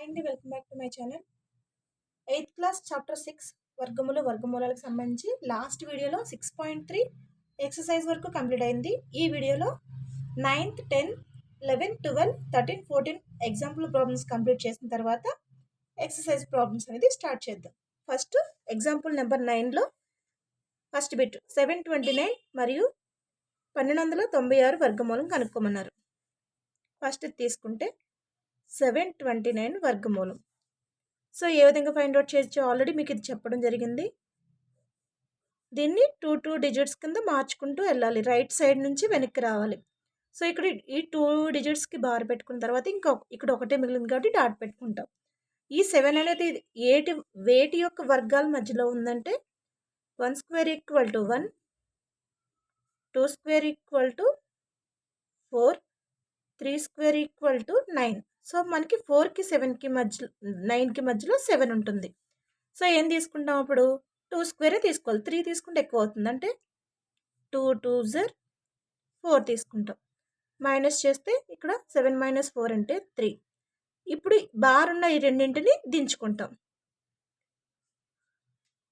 అండి welcome back to my channel. 8th class chapter 6 వర్గమూలాలకు సంబంధించి last వీడియోలో 6.3 ఎక్సర్సైజ్ వరకు కంప్లీట్ అయింది. ఈ వీడియోలో 9th, 10th, 11, 12, 13, 14 example problems complete చేసిన తర్వాత ఎక్సర్సైజ్ ప్రాబ్లమ్స్ అనేది స్టార్ట్ చేద్దాం. ఫస్ట్ ఎగ్జాంపుల్ నెంబర్ 9లో ఫస్ట్ బిట్ 729 మరియు 1296 వర్గమూలం కనుక్కోమన్నారు. ఫస్ట్ తీసుకుంటే 729 వర్గమూలం. సో ఏ విధంగా ఫైండ్ అవుట్ చేయొచ్చు ఆల్రెడీ మీకు ఇది చెప్పడం జరిగింది. దీన్ని 2 డిజిట్స్ కింద మార్చుకుంటూ వెళ్ళాలి, రైట్ సైడ్ నుంచి వెనక్కి రావాలి. సో ఇక్కడ ఈ 2 డిజిట్స్కి బార్ పెట్టుకున్న తర్వాత ఇక్కడ ఒకటే మిగిలింది కాబట్టి డాట్ పెట్టుకుంటాం. ఈ 7 అనేది వేటి యొక్క వర్గాల మధ్యలో ఉందంటే 1 square equal to 1, 2 square equal to 4, 3 square equal to 9. So మనకి 4కి 7కి మధ్యలో 9కి మధ్యలో 7 ఉంటుంది. సో ఏం తీసుకుంటాం అప్పుడు 2 స్క్వేరే తీసుకోవాలి. 3 తీసుకుంటే ఎక్కువ అవుతుంది, అంటే 2 2s 4 తీసుకుంటాం. మైనస్ చేస్తే ఇక్కడ 7 - 4 అంటే 3. ఇప్పుడు బార్ ఉన్న ఈ రెండింటిని దించుకుంటాం.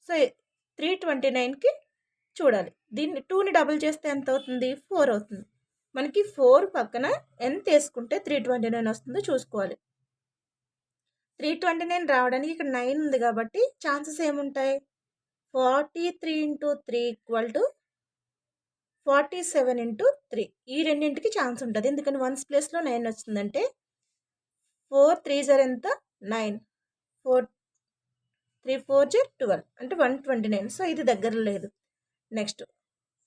సో 329కి చూడాలి. దీన్ని 2ని డబుల్ చేస్తే ఎంత అవుతుంది? 4 అవుతుంది. మనకి 4 పక్కన ఎంత వేసుకుంటే 329 వస్తుందో చూసుకోవాలి. 329 రావడానికి ఇక్కడ 9 ఉంది కాబట్టి ఛాన్సెస్ ఏముంటాయి? 43 × 3 = 47 × 3. ఈ రెండింటికి ఛాన్స్ ఉంటుంది. ఎందుకని 1's ప్లేస్లో 9 వచ్చిందంటే 4 3s ఎంత? 9, 4 3 4s 12 అంటే 129. సో ఇది దగ్గర లేదు. నెక్స్ట్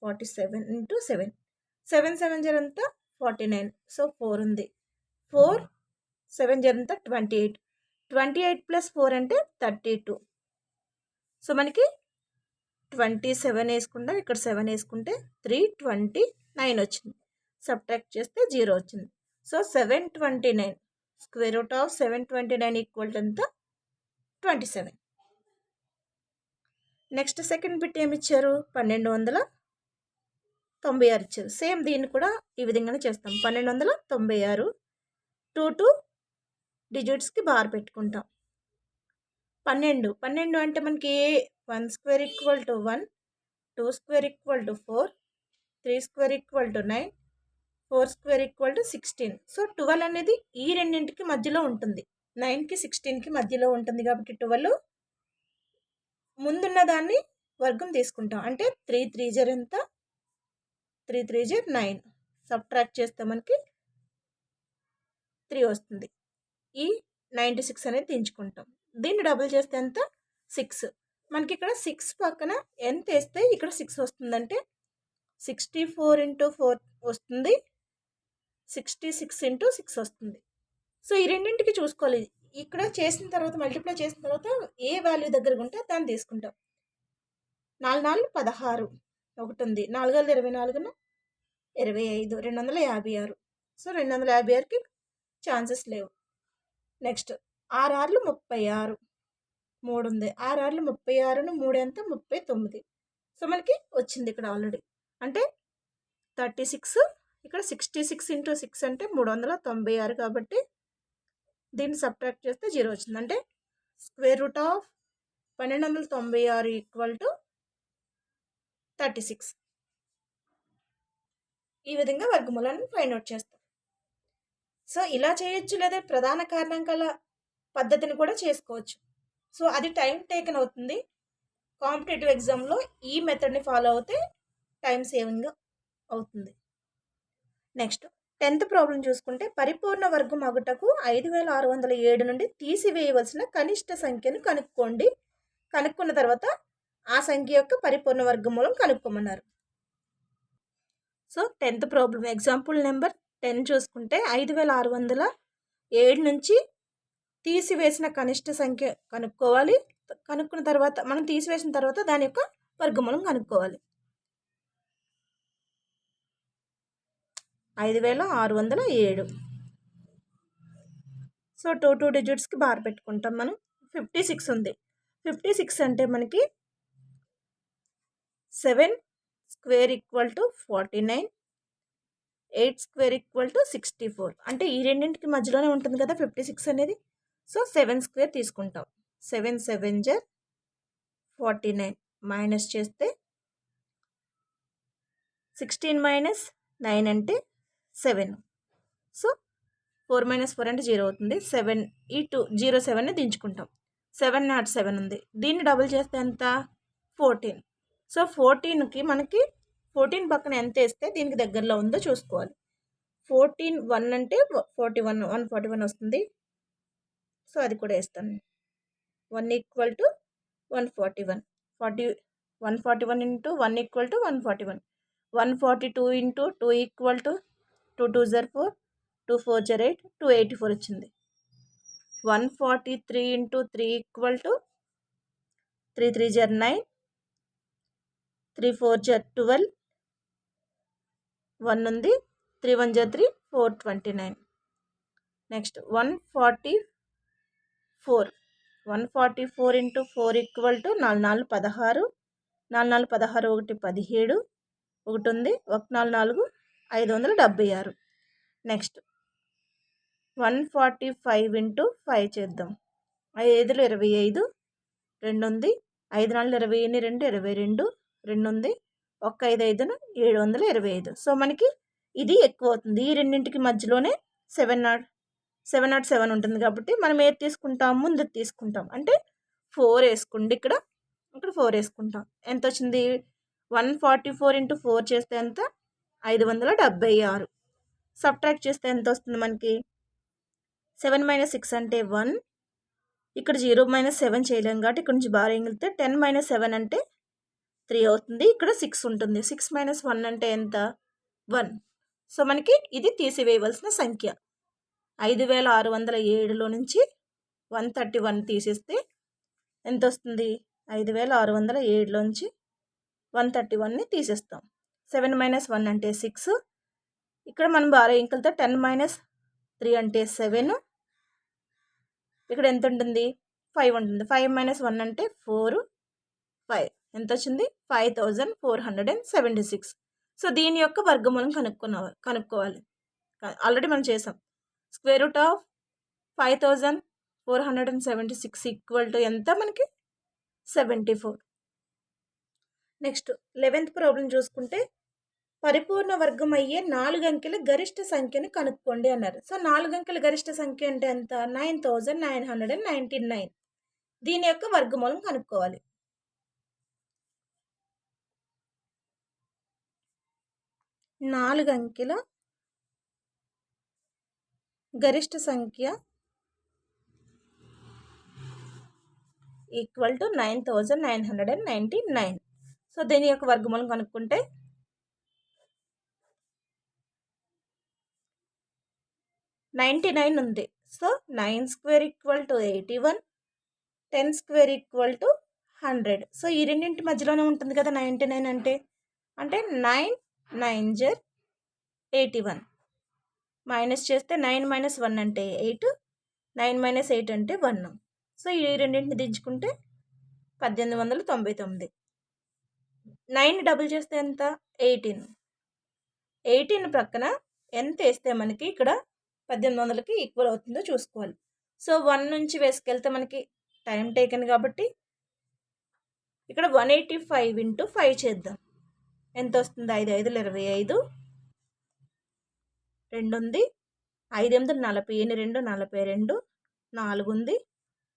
47 × 7, 7 7 ఎంత? 49. సో 4 ఉంది. 4 7 ఎంత? 28. 28 + 4 అంటే 32. సో మనకి 27 వేసుకుంటాం, ఇక్కడ 7 వేసుకుంటే 329 వచ్చింది. సబ్ట్రాక్ట్ చేస్తే 0 వచ్చింది. సో 729 √729 = ఎంత? 27. నెక్స్ట్ సెకండ్ బిట్ ఏమి ఇచ్చారు? 1296 ఇచ్చారు. సేమ్ దీన్ని కూడా ఈ విధంగానే చేస్తాం. 1296 2 డిజిట్స్కి బార్ పెట్టుకుంటాం. 12 అంటే మనకి 1 square equal to 1, 2 square equal to 4, 3 square equal to 9, 4 square equal to 16. So 12 అనేది ఈ రెండింటికి మధ్యలో ఉంటుంది. 9కి 16కి మధ్యలో ఉంటుంది కాబట్టి 12 ముందున్న దాన్ని వర్గం తీసుకుంటాం. అంటే 3 3s ఎంత? 3 3s 9. సబ్ట్రాక్ట్ చేస్తే మనకి 3 వస్తుంది. ఈ 96 అనేది దించుకుంటాం. దీన్ని డబుల్ చేస్తే ఎంత? 6. మనకి ఇక్కడ 6 పక్కన ఎంత వేస్తే ఇక్కడ 6 వస్తుందంటే 64 × 4 వస్తుంది, 66 × 6 వస్తుంది. సో ఈ రెండింటికి చూసుకోవాలి. ఇక్కడ చేసిన తర్వాత మల్టిప్లై చేసిన తర్వాత ఏ వాల్యూ దగ్గరగా ఉంటే దాన్ని తీసుకుంటాం. 4 4 16 ఒకటి ఉంది, 4 5 24 25, 256. సో 256కి ఛాన్సెస్ లేవు. నెక్స్ట్ 6 6 36 3 ఉంది, 6 6 36 3 ఎంత? 39. సో మనకి వచ్చింది ఇక్కడ ఆల్రెడీ. అంటే 36, ఇక్కడ 66 × 6 అంటే 396 కాబట్టి దీన్ని సబ్ట్రాక్ట్ చేస్తే 0 వచ్చింది. అంటే √1296 = 36. ఈ విధంగా వర్గమూలాన్ని ఫైండ్ అవుట్ చేస్తాం. సో ఇలా చేయొచ్చు, లేదా ప్రధాన కారణాంకాల పద్ధతిని కూడా చేసుకోవచ్చు. సో అది టైం టేకన్ అవుతుంది. కాంపిటేటివ్ ఎగ్జామ్లో ఈ మెథడ్ని ఫాలో అవుతే టైం సేవింగ్ అవుతుంది. నెక్స్ట్ 10th ప్రాబ్లం చూసుకుంటే పరిపూర్ణ వర్గం అగుటకు 5607 నుండి తీసివేయవలసిన కనిష్ట సంఖ్యను కనుక్కోండి. కనుక్కున్న తర్వాత ఆ సంఖ్య యొక్క పరిపూర్ణ వర్గమూలం కనుక్కోమన్నారు. So 10th problem example number 10 చూసుకుంటే 5607 నుంచి తీసివేసిన కనిష్ట సంఖ్య కనుక్కోవాలి. కనుక్కున్న తర్వాత మనం తీసివేసిన తర్వాత దాని యొక్క వర్గమూలం కనుక్కోవాలి. 5607. సో 2 డిజిట్స్కి బార్ పెట్టుకుంటాం. మనం 56 ఉంది. 56 అంటే మనకి 7 square equal to 49, 8 square equal to 64. అంటే ఈ రెండింటికి మధ్యలోనే ఉంటుంది కదా 56 అనేది. సో 7 స్క్వేర్ తీసుకుంటాం. 7 7 జర్ 49 మైనస్ చేస్తే 16 మైనస్ 9 అంటే 7. సో 4 మైనస్ 4 అంటే 0 అవుతుంది. 7 ఈ 0 7ని దించుకుంటాం. 7 నాట్ 7 ఉంది. దీన్ని డబుల్ చేస్తే ఎంత? 14. సో 14కి మనకి 14 పక్కన ఎంత వేస్తే దీనికి దగ్గరలో ఉందో చూసుకోవాలి. 14 1 అంటే 41 141 వస్తుంది. సో అది కూడా వేస్తాను. 1 equal to 141. 141 into 1 equal to 141. 142 into 2 equal to 2 2 జర్ 4, 2 4 జర్ 8, 284 వచ్చింది. 143 ఇంటూ 3 ఈక్వల్ టు 3 3 జర్ 9, 3 4 జర్ 12, 1 ఉంది, 3 1 జర్ 3, 429. నెక్స్ట్ 144 ఇంటూ 4 ఈక్వల్ టు 4 4 16, 4 4 16 1 17, ఒకటి ఉంది, 1 4 4 576. నెక్స్ట్ 145 ఇంటూ 5 చేద్దాం. 5 5 25, 2 ఉంది, 5 4 21 2 22, 2 ఉంది, 1 5 5 725. సో మనకి ఇది ఎక్కువ అవుతుంది. ఈ రెండింటికి మధ్యలోనే 707 ఉంటుంది కాబట్టి మనం ఏది తీసుకుంటాం? ముందు తీసుకుంటాం. అంటే 4 వేసుకోండి. ఇక్కడ 4 వేసుకుంటాం. ఎంత వచ్చింది? 144 ఇంటూ 4 చేస్తే ఎంత? 576. సబ్ట్రాక్ట్ చేస్తే ఎంత వస్తుంది మనకి? 7 మైనస్ 6 అంటే 1. ఇక్కడ 0 మైనస్ 7 చేయలేం కాబట్టి ఇక్కడ నుంచి బాగా మిగిలితే 10 మైనస్ 7 అంటే 3 అవుతుంది. ఇక్కడ 6 ఉంటుంది. 6 మైనస్ 1 అంటే ఎంత? 1. సో మనకి ఇది తీసివేయవలసిన సంఖ్య. 5607లో నుంచి 131 తీసేస్తే ఎంత వస్తుంది? 5607లో నుంచి 131ని తీసేస్తాం. 7 మైనస్ 1 అంటే 6. ఇక్కడ మనం బాగా ఇంకలతో 10 మైనస్ 3 అంటే 7. ఇక్కడ ఎంత ఉంటుంది? 5 ఉంటుంది. 5 మైనస్ 1 అంటే 4, 5. ఎంత వచ్చింది? 5476. సో దీని యొక్క వర్గమూలం కనుక్కోవాలి. ఆల్రెడీ మనం చేసాం. Square root of 5476 equal to ఎంత మనకి? 74. నెక్స్ట్ 11th ప్రాబ్లం చూసుకుంటే పరిపూర్ణ వర్గం అయ్యే 4 అంకెల గరిష్ట సంఖ్యను కనుక్కోండి అన్నారు. సో 4 అంకెల గరిష్ట సంఖ్య అంటే ఎంత? 9999. దీని యొక్క వర్గమూలం కనుక్కోవాలి. 4 అంకెల గరిష్ట సంఖ్య ఈక్వల్ టు 9999. సో దీని యొక్క వర్గమూలం కనుక్కుంటే 99 ఉంది. So 9 square equal to 81, 10 square equal to 100. So ఈ రెండింటి మధ్యలోనే ఉంటుంది కదా 99 అంటే. 9 9 జర్ 81 మైనస్ చేస్తే 9 మైనస్ 1 అంటే 8, 9 మైనస్ 8 అంటే 1. సో ఈ రెండింటిని దించుకుంటే 1899. 9 డబుల్ చేస్తే ఎంత? 18. 18 ప్రక్కన ఎంత వేస్తే మనకి ఇక్కడ 1800కి ఈక్వల్ అవుతుందో చూసుకోవాలి. సో 1 నుంచి వేసుకెళ్తే మనకి టైం టేకన్ కాబట్టి ఇక్కడ 185 ఇంటూ 5 చేద్దాం. ఎంత వస్తుంది? 5 5 25, 2 ఉంది, 5 8 40, 2 42, 4 ఉంది,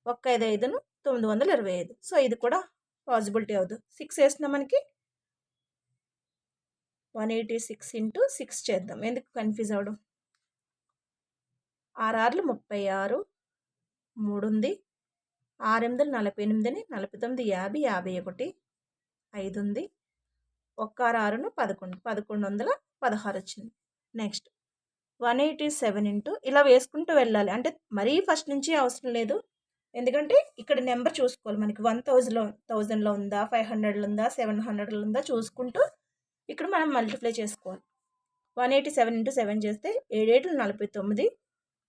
1 5 5 925. సో ఇది కూడా పాసిబిలిటీ అవ్వదు. 6 వేసిన మనకి 186 ఇంటూ 6 చేద్దాం. ఎందుకు కన్ఫ్యూజ్ అవ్వడం? 6 6 36, 3 ఉంది, 6 8 48, 49 50, 51, 5 ఉంది, 1 6 6 11, 1116 వచ్చింది. నెక్స్ట్ 187 ఇంటూ ఇలా వేసుకుంటూ వెళ్ళాలి. అంటే మరీ ఫస్ట్ నుంచి అవసరం లేదు. ఎందుకంటే ఇక్కడ నెంబర్ చూసుకోవాలి. మనకి 1000లో ఉందా, 500లో ఉందా, 700లో ఉందా చూసుకుంటూ ఇక్కడ మనం మల్టిప్లై చేసుకోవాలి. 187 ఇంటూ 7 చేస్తే 7 7 49,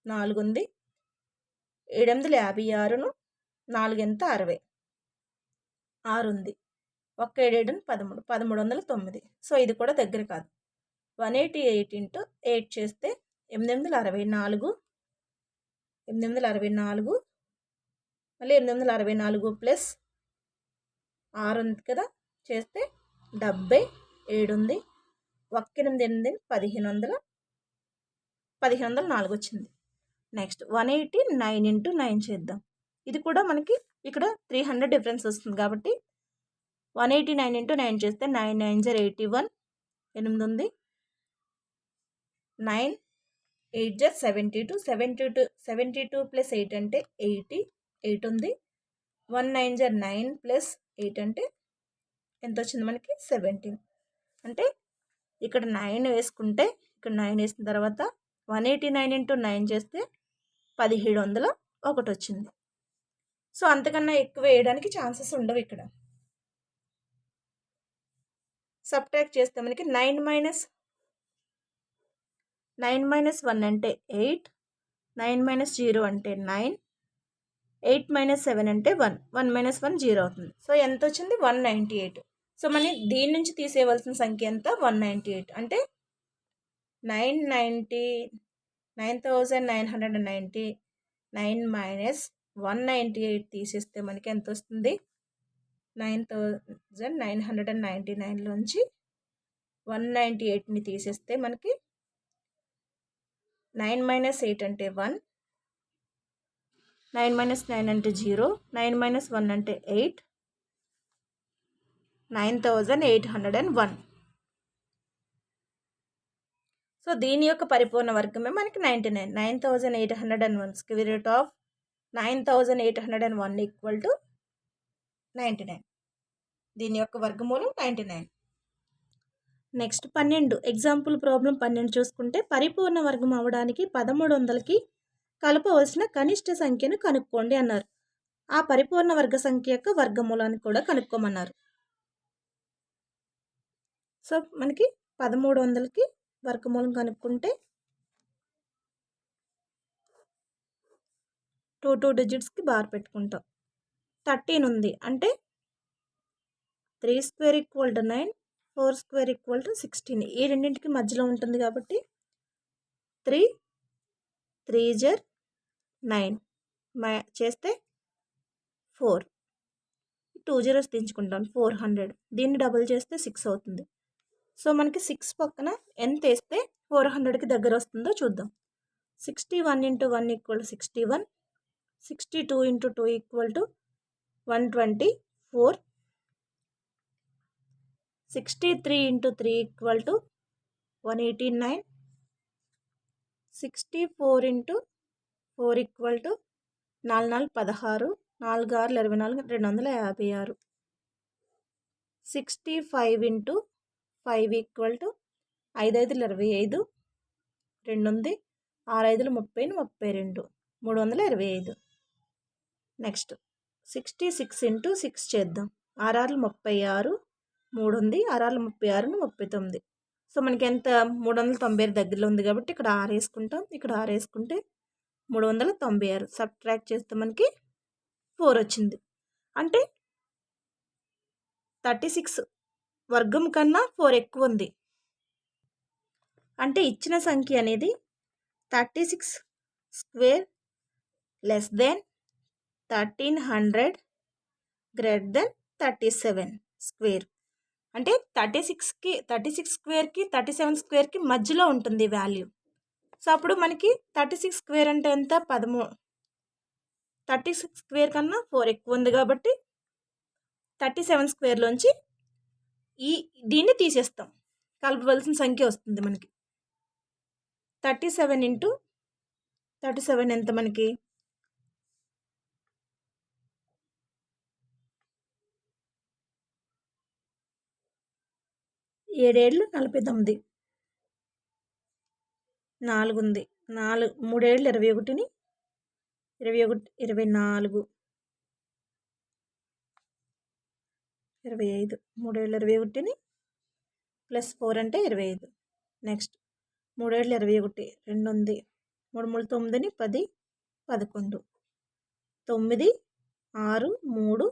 4 ఉంది, 7 8 56, 4 ఎంత 60, 6 ఉంది, 1 7 7 13, 1309. సో ఇది కూడా దగ్గర కాదు. 188 ఇంటూ 8 చేస్తే 8 8 64, 8 8 64, మళ్ళీ 864 ప్లస్ 6 ఉంది కదా, చేస్తే 77 ఉంది. 188 1504 వచ్చింది. నెక్స్ట్ 189 ఇంటూ 9 చేద్దాం. ఇది కూడా మనకి ఇక్కడ 300 డిఫరెన్స్ వస్తుంది కాబట్టి 189 ఇంటూ 9 చేస్తే 9 9 జర్ 81, 8 ఉంది. 9 8 జర్ 72, 72 ప్లస్ 8 అంటే 88 ఉంది. 1 9 జర్ 9 ప్లస్ 8 అంటే ఎంత వచ్చింది మనకి 17. అంటే ఇక్కడ 9 వేసుకుంటే ఇక్కడ 9 వేసిన తర్వాత 189 ఇంటూ 9 చేస్తే 1701 వచ్చింది. సో అంతకన్నా ఎక్కువ వేయడానికి ఛాన్సెస్ ఉండవు. ఇక్కడ సబ్ట్రాక్ట్ చేస్తే మనకి 9 మైనస్ 1 అంటే 8, 9 మైనస్ 0 అంటే 9, 8 మైనస్ 7 అంటే 1, 1 మైనస్ 1 0 అవుతుంది. సో ఎంత వచ్చింది 198. సో మనం దీని నుంచి తీసేయవలసిన సంఖ్య ఎంత 198. అంటే 9999 మైనస్ 198 తీసేస్తే మనకి ఎంత వస్తుంది 9999లోంచి 198ని తీసేస్తే మనకి 9 మైనస్ 8 అంటే 1, 9 మైనస్ 9 అంటే 0, 9 మైనస్ 1 అంటే 8, 9801. సో దీని యొక్క పరిపూర్ణ వర్గమే మనకి 99. 9801 square root of 9801 equal to 99. దీని యొక్క వర్గమూలం 99. నెక్స్ట్ 12 ఎగ్జాంపుల్ ప్రాబ్లం 12 చూసుకుంటే పరిపూర్ణ వర్గం అవ్వడానికి 1300కి కలపవలసిన కనిష్ట సంఖ్యను కనుక్కోండి అన్నారు. ఆ పరిపూర్ణ వర్గ సంఖ్య యొక్క వర్గమూలాన్ని కూడా కనుక్కోమన్నారు. సో మనకి 1300కి వర్గమూలం కనుక్కుంటే 2 డిజిట్స్కి బార్ పెట్టుకుంటాం. 13 ఉంది అంటే 3 square equal to 9, 4 square equal to 16. ఈ రెండింటికి మధ్యలో ఉంటుంది కాబట్టి 3 3 జర్ 9 చేస్తే 4, 2 జీరోస్ దించుకుంటాం 400. దీన్ని డబుల్ చేస్తే 6 అవుతుంది. సో మనకి 6 పక్కన ఎంత వేస్తే 400కి దగ్గర వస్తుందో చూద్దాం. 61 into 1 equal 61, 62 into 2 equal to 124, 63 into 3 equal to 189, 64 into 4 equal to 4 4 16, 4 6 24, 256, 65 into 5 equal to 5 5 25, 2 ఉంది, 6 5 30, 32, 325. నెక్స్ట్ 66 ఇంటూ 6 చేద్దాం. 6 6 36, 3 ఉంది, 6 6 36, 39. సో మనకి ఎంత 396 దగ్గరలో ఉంది కాబట్టి ఇక్కడ 6 వేసుకుంటాం, ఇక్కడ 6 వేసుకుంటే 396. సబ్ట్రాక్ట్ చేస్తే మనకి 4 వచ్చింది. అంటే 36 వర్గం కన్నా 4 ఎక్కువ ఉంది. అంటే ఇచ్చిన సంఖ్య అనేది 36 square less than 1300 greater than 37 square. అంటే 36 స్క్వేర్కి 37 స్క్వేర్కి మధ్యలో ఉంటుంది వాల్యూ. సో అప్పుడు మనకి 36 స్క్వేర్ అంటే ఎంత 13. 36 స్క్వేర్ కన్నా 4 ఎక్కువ ఉంది కాబట్టి 37 స్క్వేర్లోంచి దీన్ని తీసేస్తాం. కలపవలసిన సంఖ్య వస్తుంది మనకి. 37 ఇంటూ 37 ఎంత మనకి 7 7 49, 4 ఉంది, 3 7 21, 24, 25, 3 7 21 ప్లస్ 4 అంటే 25. నెక్స్ట్ 3 7 21, 2 ఉంది, 3 3 9, 10 11, 9 6 3.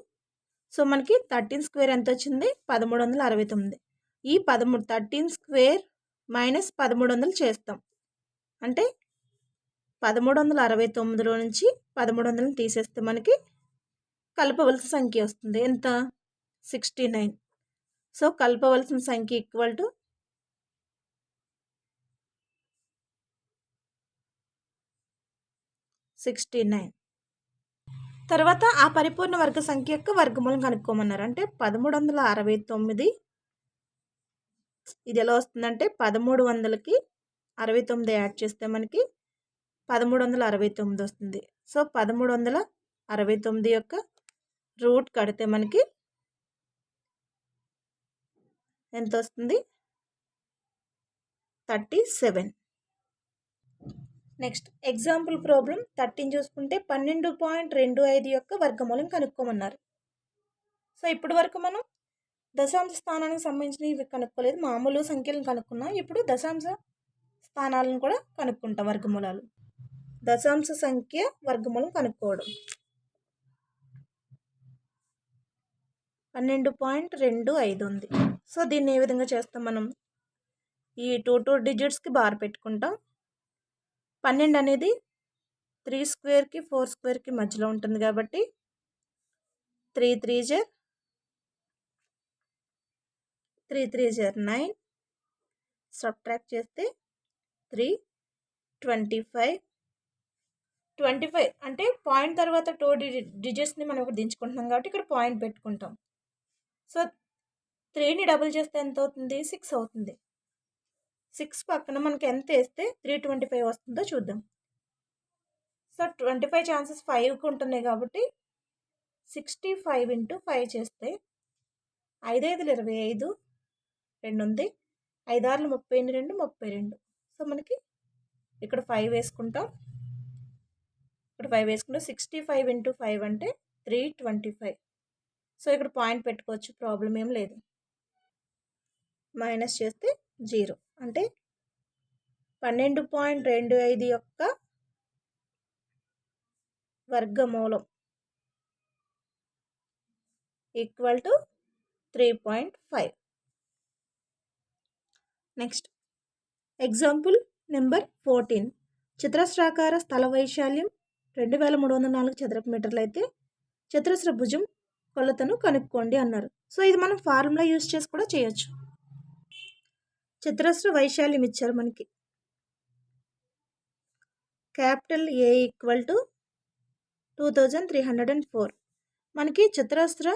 సో మనకి 13 స్క్వేర్ ఎంత వచ్చింది 1369. ఈ 13 స్క్వేర్ మైనస్ 1300 చేస్తాం. అంటే 1369లో నుంచి 1300 తీసేస్తే మనకి కలపవలసిన సంఖ్య వస్తుంది. ఎంత? 69. సో కలపవలసిన సంఖ్య ఈక్వల్ టు 69. తర్వాత ఆ పరిపూర్ణ వర్గ సంఖ్య యొక్క వర్గమూలం కనుక్కోమన్నారు. అంటే 1369 ఇది ఎలా వస్తుందంటే 1300కి 69 యాడ్ చేస్తే మనకి 1369 వస్తుంది. సో 1369 యొక్క రూట్ కడితే మనకి ఎంత వస్తుంది? 37. నెక్స్ట్ ఎగ్జాంపుల్ ప్రాబ్లం 13 చూసుకుంటే 12.25 యొక్క వర్గమూలం కనుక్కోమన్నారు. సో ఇప్పటి వరకు మనం దశాంశ స్థానానికి సంబంధించినవి కనుక్కోలేదు, మామూలు సంఖ్యలను కనుక్కున్నాం. ఇప్పుడు దశాంశ స్థానాలను కూడా కనుక్కుంటాం, వర్గమూలాలు. దశాంశ సంఖ్య వర్గమూలం కనుక్కోవడం. 12.25 ఉంది. సో దీన్ని ఏ విధంగా చేస్తాం మనం? ఈ 2 డిజిట్స్కి బార్ పెట్టుకుంటాం. 12 అనేది 3 స్క్వేర్కి 4 స్క్వేర్కి మధ్యలో ఉంటుంది కాబట్టి 3 3 9, సబ్ట్రాక్ట్ చేస్తే 3 25 అంటే పాయింట్ తర్వాత 2 డిజిట్స్ని మనం ఒకటి దించుకుంటున్నాం కాబట్టి ఇక్కడ పాయింట్ పెట్టుకుంటాం. సో 3ని డబుల్ చేస్తే ఎంత అవుతుంది? 6 అవుతుంది. 6 పక్కన మనకి ఎంత వేస్తే 325 వస్తుందో చూద్దాం. సో 25 ఛాన్సెస్ 5కి ఉంటున్నాయి కాబట్టి 65 × 5 చేస్తే 5 5 25, 2 ఉంది, 5 6 32, 32. సో మనకి ఇక్కడ 5 వేసుకుంటాం, ఇక్కడ 5 వేసుకుంటాం. 65 × 5 అంటే 325. సో ఇక్కడ పాయింట్ పెట్టుకోవచ్చు, ప్రాబ్లం ఏం లేదు. మైనస్ చేస్తే 0 అంటే 12.25 యొక్క వర్గమూలం equal to 3.5. Next example number 14. చతురస్రాకార స్థల వైశాల్యం 2304 చదరపు మీటర్లు అయితే చతురస్ర భుజం కొలతను కనుక్కోండి అన్నారు. సో ఇది మనం ఫార్ములా యూజ్ చేసి కూడా చేయొచ్చు. చతురస్ర వైశాల్యం ఇచ్చారు మనకి. Capital A equal to 2304. మనకి చతురస్ర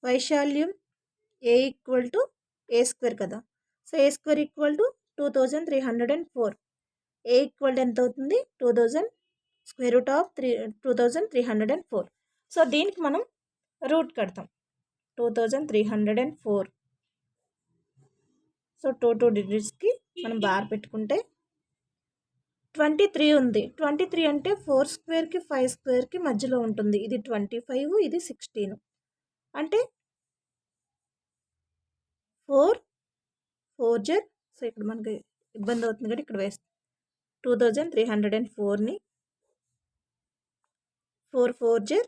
వైశాల్యం ఏ ఈక్వల్ టు ఏ స్క్వేర్ కదా. So A square equal to 2304. A equal to ఎంత అవుతుంది? 2000 స్క్వేర్ రూట్ ఆఫ్ 2304. సో దీనికి మనం రూట్ కడతాం. 2304. సో 2 డిజిట్స్కి మనం బార్ పెట్టుకుంటే 23 ఉంది. 23 అంటే 4 స్క్వేర్కి 5 స్క్వేర్కి మధ్యలో ఉంటుంది. ఇది 25, ఇది 16. అంటే 4 4 సో ఇక్కడ మనకి ఇబ్బంది అవుతుంది కాబట్టి ఇక్కడ వేస్తాం. 2304ని 4 4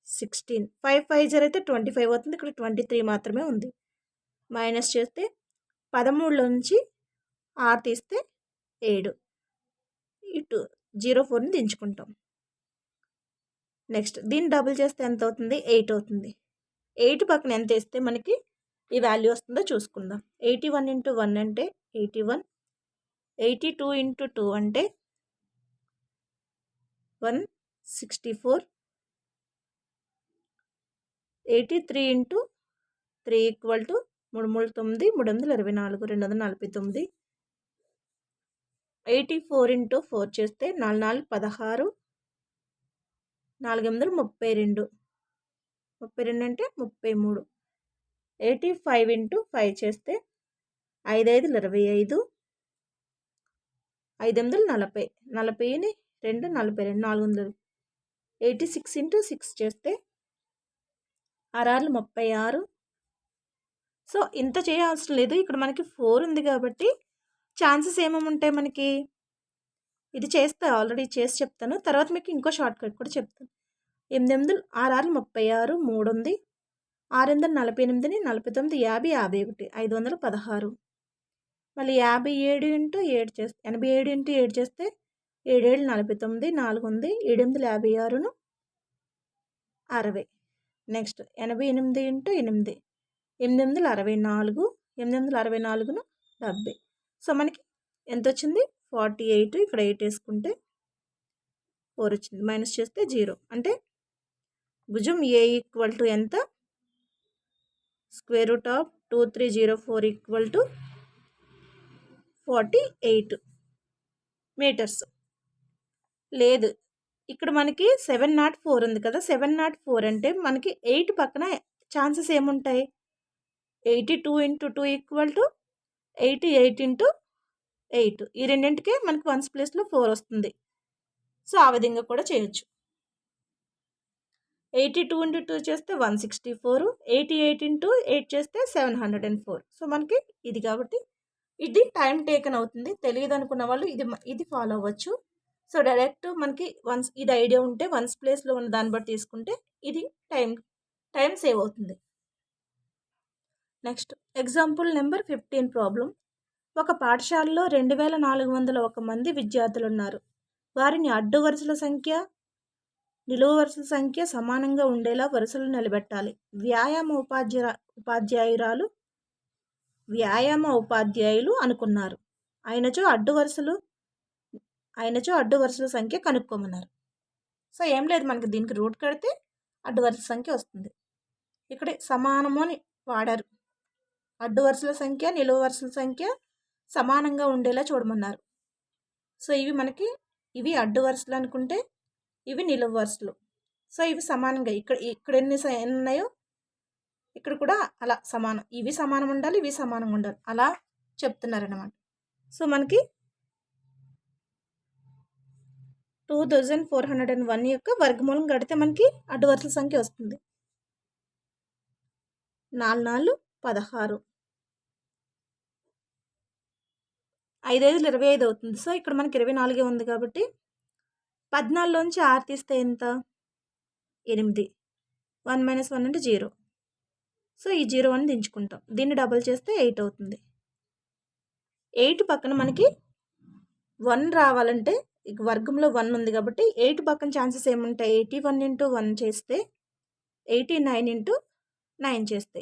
16, 5 5 అయితే 25 అవుతుంది. ఇక్కడ 23 మాత్రమే ఉంది. మైనస్ చేస్తే 13లో నుంచి 6 తీస్తే 7, ఇటు 04ని దించుకుంటాం. నెక్స్ట్ దీన్ని డబుల్ చేస్తే ఎంత అవుతుంది? 8 అవుతుంది. 8 పక్కన ఎంత వేస్తే మనకి ఈ వాల్యూ వస్తుందో చూసుకుందాం. 81 × 1 అంటే 81, 82 × 2 అంటే 164, 83 × 3 ఈక్వల్ టు 3 3 9, 3 24, 249. 84 × 4 చేస్తే 4 4 16, 4 8 32, 32 అంటే 33. 85 × 5 చేస్తే 5 5 25, 5 8 40, 40ని 2 42, 400. 86 × 6 చేస్తే 6 36. సో ఇంత చేయాల్సిన లేదు, ఇక్కడ మనకి 4 ఉంది కాబట్టి ఛాన్సెస్ ఏమేమి ఉంటాయి మనకి. ఇది చేస్తే ఆల్రెడీ చేసి చెప్తాను, తర్వాత మీకు ఇంకో షార్ట్ కట్ కూడా చెప్తాను. 8 8 6 36, 3 ఉంది, 6 8 48, 49, 50 51, 516. మళ్ళీ 57 × 7 చేస్తే 87 × 7 చేస్తే 7 7 49, 4 ఉంది, 7 8 56, 60. Next 88 into 8, 864, 864ను 70. సో మనకి ఎంత వచ్చింది? 48. ఇక్కడ 8 వేసుకుంటే 4 వచ్చింది. మైనస్ చేస్తే 0. అంటే భుజం ఏ ఈక్వల్ టు ఎంత? Square root of 2304 equal to 48 metres. లేదు, ఇక్కడ మనకి 704 ఉంది కదా, 704 అంటే మనకి 8 పక్కన ఛాన్సెస్ ఏముంటాయి? 82 ఇంటూ 2 ఈక్వల్ టు 88 ఇంటూ 8. ఈ రెండింటికే మనకి 1s ప్లేస్లో 4 వస్తుంది. సో ఆ విధంగా కూడా చేయొచ్చు. 82 ఇంటూ 2 చేస్తే 164, 88 ఇంటూ 8 చేస్తే 704. సో మనకి ఇది కాబట్టి ఇది టైం టేకన్ అవుతుంది. తెలియదు అనుకున్న వాళ్ళు ఇది ఫాలో అవ్వచ్చు. సో డైరెక్ట్ మనకి వన్స్ ఇది ఐడియా ఉంటే 1s ప్లేస్లో ఉన్న దాన్ని బట్టి తీసుకుంటే ఇది టైం సేవ్ అవుతుంది. Next example number 15 problem. ఒక పాఠశాలలో 2401 మంది విద్యార్థులు ఉన్నారు. వారిని అడ్డు వరుసల సంఖ్య, నిలువు వరుసల సంఖ్య సమానంగా ఉండేలా వరుసలు నిలబెట్టాలి. వ్యాయామ ఉపాధ్యాయులు అనుకున్నారు. అయినచో అడ్డు వరుసల సంఖ్య కనుక్కోమన్నారు. సో ఏం లేదు, మనకి దీనికి రూట్ కడితే అడ్డు వరుసల సంఖ్య వస్తుంది. ఇక్కడ సమానము అని వాడారు. అడ్డు వరుసల సంఖ్య, నిలువు వరుసల సంఖ్య సమానంగా ఉండేలా చూడమన్నారు. సో ఇవి అడ్డు వరుసలు అనుకుంటే ఇవి నిలువు వరుసలు. సో ఇవి సమానంగా ఇక్కడ ఎన్ని ఉన్నాయో ఇక్కడ కూడా అలా సమానం. ఇవి సమానం ఉండాలి, ఇవి సమానంగా ఉండాలి, అలా చెప్తున్నారన్నమాట. సో మనకి 2401 యొక్క వర్గమూలం కడితే మనకి అడ్డు వరుసల సంఖ్య వస్తుంది. 4 4 16, 5 5 25 అవుతుంది. సో ఇక్కడ మనకి 24 ఉంది కాబట్టి 14లోంచి 6 తీస్తే ఎంత? 8. 1 - 1 అంటే 0. సో ఈ 0 అని దించుకుంటాం. దీన్ని డబల్ చేస్తే 8 అవుతుంది. 8 పక్కన మనకి 1 రావాలంటే వర్గంలో 1 ఉంది కాబట్టి 8 పక్కన ఛాన్సెస్ ఏముంటాయి? 81 ఇంటూ 1 చేస్తే 89 ఇంటూ 9 చేస్తే.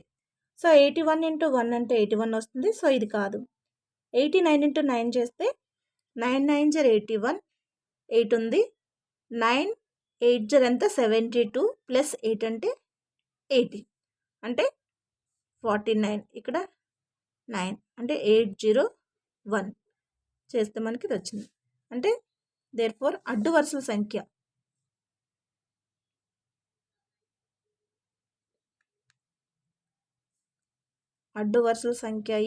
సో 81 ఇంటూ 1 అంటే 81 వస్తుంది. సో ఇది కాదు. 89 ఇంటూ 9 చేస్తే 9 9 జర్ 81, 8 ఉంది. 9 8 జర్ ఎంత? 72 ప్లస్ 8 అంటే 80 అంటే 49. ఇక్కడ 9 అంటే 801 చేస్తే మనకి ఇది వచ్చింది. అంటే దేర్ఫోర్ అడ్డు వరుసల సంఖ్య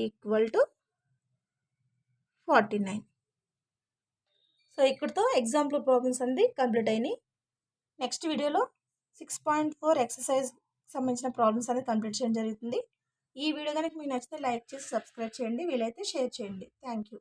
ఈక్వల్ టు 49. సో ఇక్కడితో ఎగ్జాంపుల్ ప్రాబ్లమ్స్ అనేది కంప్లీట్ అయినాయి. నెక్స్ట్ వీడియోలో 6.4 ఎక్సర్సైజ్ సంబంధించిన ప్రాబ్లమ్స్ అనేది కంప్లీట్ చేయడం జరుగుతుంది. ఈ వీడియో కనుక మీకు నచ్చితే లైక్ చేసి సబ్స్క్రైబ్ చేయండి, వీలైతే షేర్ చేయండి. Thank you.